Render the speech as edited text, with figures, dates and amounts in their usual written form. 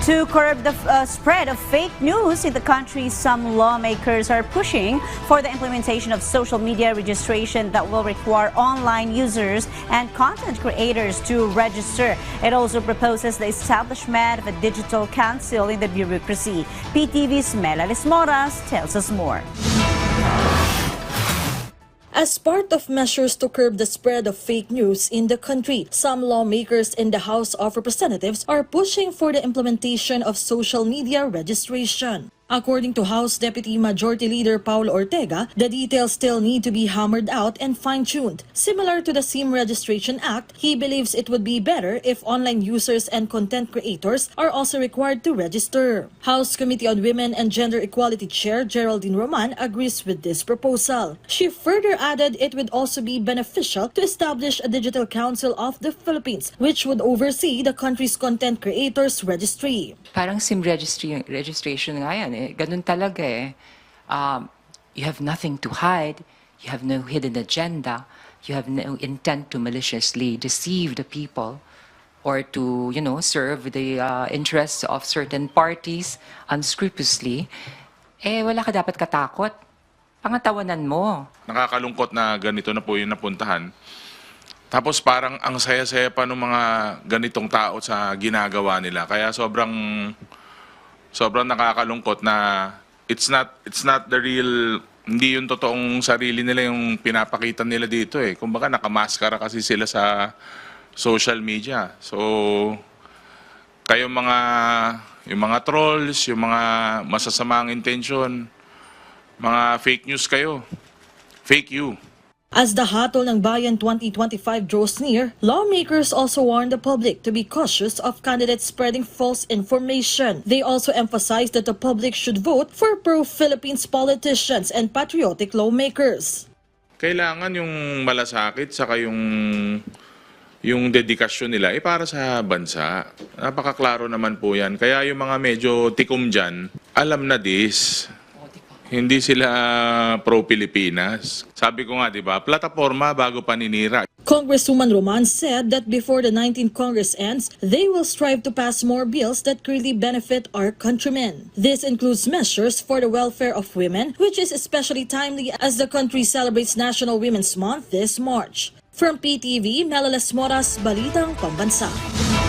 To curb the spread of fake news in the country, some lawmakers are pushing for the implementation of social media registration that will require online users and content creators to register. It also proposes the establishment of a digital council in the bureaucracy. PTV's Melales Moras tells us more. As part of measures to curb the spread of fake news in the country, some lawmakers in the House of Representatives are pushing for the implementation of social media registration. According to House Deputy Majority Leader Paulo Ortega, the details still need to be hammered out and fine-tuned. Similar to the SIM Registration Act, he believes it would be better if online users and content creators are also required to register. House Committee on Women and Gender Equality Chair Geraldine Roman agrees with this proposal. She further added it would also be beneficial to establish a Digital Council of the Philippines, which would oversee the country's content creators registry. Parang SIM registration nga yan eh. Ganun talaga eh. You have nothing to hide. You have no hidden agenda. You have no intent to maliciously deceive the people or to, serve the interests of certain parties unscrupulously. Eh, wala ka dapat katakot. Pangatawanan mo. Nakakalungkot na ganito na po yung napuntahan. Tapos parang ang saya-saya pa ng mga ganitong tao sa ginagawa nila. Kaya sobrang nakakalungkot na it's not the real, hindi yung totoong sarili nila yung pinapakita nila dito eh. Kumbaga nakamaskara kasi sila sa social media. So yung mga trolls, yung mga masasamang intention, mga fake news kayo. Fake you. As the Hatol ng Bayan 2025 draws near, lawmakers also warn the public to be cautious of candidates spreading false information. They also emphasize that the public should vote for pro-Philippines politicians and patriotic lawmakers. Kailangan yung malasakit saka yung dedikasyon nila para sa bansa. Napakaklaro naman po yan. Kaya yung mga medyo tikom dyan, alam na this. Hindi sila pro-Pilipinas. Sabi ko nga, di ba, plataforma bago paninira. Congresswoman Roman said that before the 19th Congress ends, they will strive to pass more bills that really benefit our countrymen. This includes measures for the welfare of women, which is especially timely as the country celebrates National Women's Month this March. From PTV, Melales Moras, Balitang Pambansa.